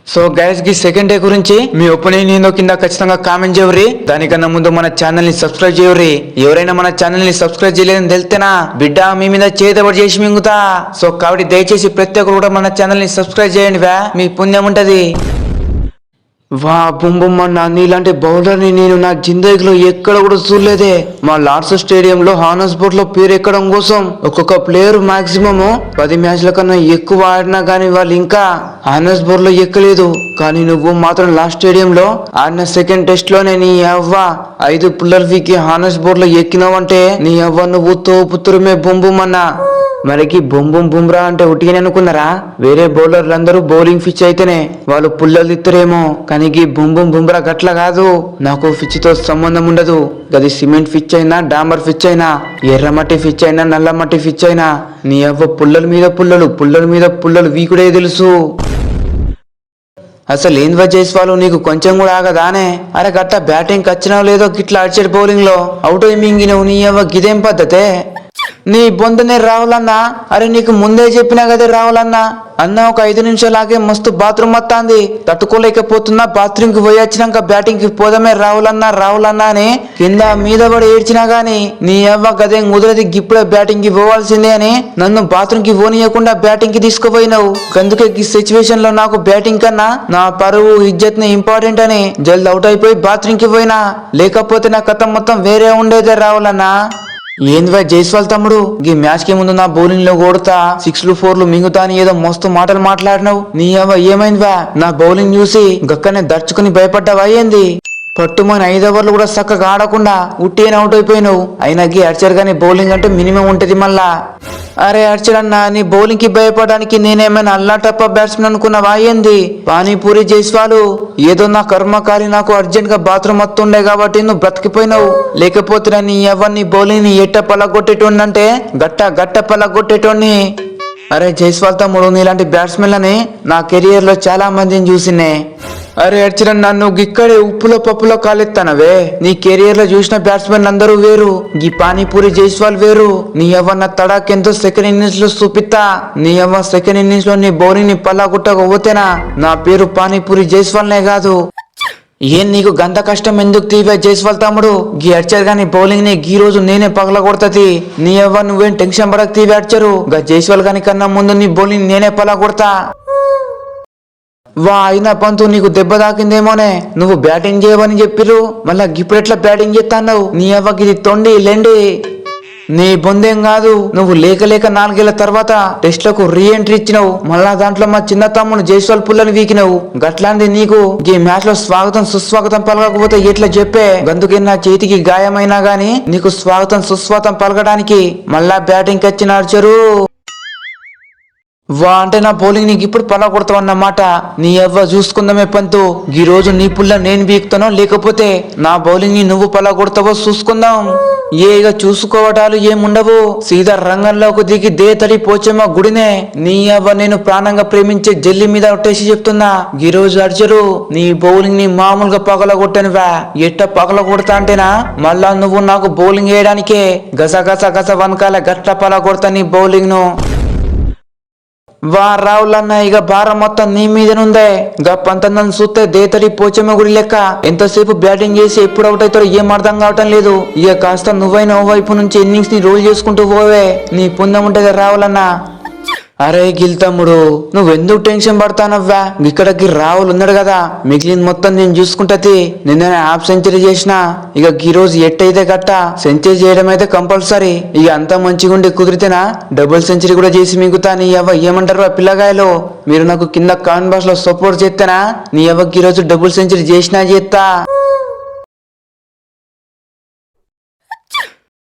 So guys కి second day గురించి మీ opinion ఏందో కింద ఖచ్చితంగా కామెంట్ చేయరి. దానికన్నా ముందు మన ఛానల్ ని సబ్స్క్రైబ్ చేయరి. ఎవరైనా మన ఛానల్ ని సబ్స్క్రైబ్ చేయలేదని తెలితేనా బిడ్డ మీ మీద చేతబడి చేసి మింగుతా. సో కాబట్టి దయచేసి ప్రతి ఒక్కరు కూడా మన ఛానల్ ని సబ్స్క్రైబ్ చేయండి వా, మీ పుణ్యం ఉంటది. వా బొమ్మన్న నీలాంటి బౌలర్ని నేను నా జిందగీలో ఎక్కడ కూడా చూడలేదే. మా లార్డ్స్ స్టేడియంలో హానర్స్ బోర్డ్ లో పేరు ఎక్కడం కోసం ఒక్కొక్క ప్లేయర్ మాక్సిమం 10 మ్యాచ్ల కన్నా ఎక్కువ ఆడినా గానీ వాళ్ళు ఇంకా హానర్స్ బోర్డ్ లో ఎక్కలేదు. కానీ నువ్వు మాత్రం లాస్ట్ స్టేడియంలో ఆడిన సెకండ్ టెస్ట్ లోనే నీ అవ్వ 5 పుల్లర్ వీకి హానర్స్ బోర్డ్ లో ఎక్కినావంటే నీ అవ్వ నువ్వు తోపుతురుమే బొమ్మన్నా. మరికి బొంబుం బుమ్రా అంటే ఉట్టిగానే అనుకున్నారా? వేరే బౌలర్లు అందరూ బౌలింగ్ పిచ్ అయితేనే వాళ్ళు పుల్లలు ఇద్దరేమో, కానీ బొంబుం బుమ్రా గట్ల కాదు. నాకు పిచ్ తో సంబంధం ఉండదు. గది సిమెంట్ పిచ్ అయినా, డాంబర్ పిచ్ అయినా, ఎర్రమట్టి పిచ్ అయినా, నల్లమట్టి పిచ్ అయినా నీ అవ్వ పుల్లల మీద పుల్లలు, పుల్లల మీద పుల్లలు వీకుడే తెలుసు. అసలు ఏంద్వా జైస్వాల్ నీకు కొంచెం కూడా ఆగదానే? అరే గట్ట బ్యాటింగ్ వచ్చినావు లేదో గిట్లా అడిచాడు బౌలింగ్ లో అవుట్ అయి మింగినవు. నీ అవ్వ గిదేం పద్ధతే? నీ బొందనే రావులన్నా. అరే నీకు ముందే చెప్పినా కదే రావులన్నా. అన్న ఒక 5 నిమిషాలాగే మస్తు బాత్రూమ్ వస్తాంది, తట్టుకోలేకపోతున్నా. బాత్రూమ్ కి పోయి వచ్చినాక బ్యాటింగ్ కి పోదమే రావులన్నా అని కింద మీద పడి ఏడ్చినా గాని నీ అవ్వ గదే కుదరది, ఇప్పుడే బ్యాటింగ్ కి పోవాల్సిందే అని నన్ను బాత్రూమ్ కి పోనీయకుండా బ్యాటింగ్ కి తీసుకుపోయినావు. అందుకే ఈ సిచ్యువేషన్ లో నాకు బ్యాటింగ్ కన్నా నా పరువు ఇజ్జత్ ని ఇంపార్టెంట్ అని జల్ది అవుట్ అయిపోయి బాత్రూమ్ కి పోయినా. లేకపోతే నా కథ మొత్తం వేరే ఉండేదే రావులన్నా. ఏందివా జైస్వాల్ తమ్ముడు, ఈ మ్యాచ్ కి ముందు నా బౌలింగ్ లో కొడతా 6లు 4లు మింగుతా అని ఏదో మస్తు మాటలు మాట్లాడినావు. నీ అవ్వ ఏమైందివా? నా బౌలింగ్ చూసి గక్కనే దర్చుకుని భయపడ్డావా ఏంది? పట్టుమని 5 ఓవర్లు కూడా చక్కగా ఆడకుండా ఉట్టిని అవుట్ అయిపోయినావు. అయినా అర్చర్ గానీ బౌలింగ్ అంటే మినిమం ఉంటది మళ్ళా. అరే అర్చర్ అన్న, నీ బౌలింగ్ కి భయపడడానికి నేనేమైనా అల్లాటప్ప బ్యాట్స్మెన్ అనుకున్నావా ఏంది? పానీపూరి జైస్వాలు ఏదో నా కర్మకారి నాకు అర్జెంట్ గా బాత్రూమ్ వస్తుండే కాబట్టి నువ్వు బ్రతికిపోయినావు. లేకపోతే నీ ఎవరిని బౌలింగ్ ని ఎట్ట పలగొట్టేటోండి అంటే గట్ట పలగొట్టేటోడిని. అరే జైస్వాల్ తమ్ముడు, నీలాంటి బ్యాట్స్మెన్లని నా కెరియర్ లో చాలా మందిని చూసినే. అరే అర్చరన్, నన్ను ఇక్కడే ఉప్పులో పప్పులో కాలెత్తానవే. నీ కెరియర్ లో చూసిన బ్యాట్స్మెన్ అందరూ వేరు, ఈ పానీపూరి జైస్వాల్ వేరు. నీ ఎవన్న తడాకెంతో సెకండ్ ఇన్నింగ్స్ లో చూపిస్తా. నీ ఎవ సెకండ్ ఇన్నింగ్స్ లో నీ బౌలింగ్ ని పల్లాగుట్టకపోతేనా నా పేరు పానీపూరి జైస్వాల్నే కాదు. ఏం నీకు గంత కష్టం ఎందుకు తీవే జైస్వాల్ తమ్ముడు? గీ అర్చర్ గాని బౌలింగ్ ని ఈ రోజు నేనే పగల కొడతది. నీ ఎవ్వ నువ్వేం టెన్షన్ పడక తీవే అర్చరు. గా జైస్వాల్ గాని కన్నా ముందు నీ బౌలింగ్ నేనే పలా కొడతా. వా అయినా పంతు నీకు దెబ్బ తాకిందేమోనే, నువ్వు బ్యాటింగ్ చేయవని చెప్పిరు, మళ్ళా ఇప్పుడు ఎట్లా బ్యాటింగ్ చేస్తావు? నీ అవ్వకి ఇది తొండి లెండి. నీ బొందేం కాదు, నువ్వు లేక 4 ఏళ్ల తర్వాత టెస్ట్ లకు రీ ఎంట్రీ ఇచ్చినావు. మళ్ళా దాంట్లో మా చిన్న తమ్ముడు జైస్వాల్ పుల్లని వీకినావు. గట్లాంటి నీకు ఈ మ్యాచ్ లో స్వాగతం సుస్వాగతం పలకకపోతే ఎట్లా చెప్పే? అందుకే నా చేతికి గాయమైనా గాని నీకు స్వాగతం సుస్వాగతం పలకడానికి మళ్ళా బ్యాటింగ్ వచ్చిన అర్చరు. వా అంటే నా బౌలింగ్ నీకు ఇప్పుడు పలా కొడతావన్నమాట. నీ అవ్వ చూసుకుందామే పంతు, ఈ రోజు నీ పుల్ల నేను బీక్తానో లేకపోతే నా బౌలింగ్ ని నువ్వు పలా కొడతావో చూసుకుందాం. ఇక చూసుకోవటాలు ఏముండవు, సీదా రంగంలోకి దిగి దేతడి పోచమ్మ గుడినే. నీ అవ్వ నేను ప్రాణంగా ప్రేమించే జల్లి మీద ఒట్టేసి చెప్తున్నా, ఈ రోజు అర్చరు నీ బౌలింగ్ ని మామూలుగా పగల కొట్టనువా. ఎట్ట పగల కొడతా అంటేనా మళ్ళా నువ్వు నాకు బౌలింగ్ వేయడానికే గస గస గస వనకాల గట్ల పలా కొడతా నీ బౌలింగ్ ను. వా రావులన్న, ఇక భారం మొత్తం నీ మీదనుందే. గా పంతొమ్మిది చూస్తే దేతడి పోచమ్మ గుడి లెక్క ఎంతసేపు బ్యాటింగ్ చేసి ఎప్పుడు అవుట్ అవుతారో ఏం అర్థం కావటం లేదు. ఇక కాస్త నువ్వైనా ఓ వైపు నుంచి ఇన్నింగ్స్ ని రోల్ చేసుకుంటూ పోవే, నీ పుణ్యం ఉంటది రావులన్నా. అరే గిల్ తమ్ముడు, నువ్వెందుకు టెన్షన్ పడతానవ్వా? ఇక్కడికి రావులు ఉన్నాడు కదా, మిగిలిన మొత్తం నేను చూసుకుంటది. నిన్న హాఫ్ సెంచరీ చేసిన, ఇక ఈ రోజు ఎట్టయితే గట్ట సెంచరీ చేయడం అయితే కంపల్సరీ. ఇక అంతా మంచిగుండి కుదిరితేనా డబుల్ సెంచరీ కూడా చేసి మిగుతా. నీ అవ్వ ఏమంటారు ఆ పిల్లగాయలు? మీరు నాకు కింద కామెంట్ బాక్స్ లో సపోర్ట్ చేస్తేనా నీ అవ్వకి ఈ రోజు డబుల్ సెంచరీ చేసినా చేస్తా.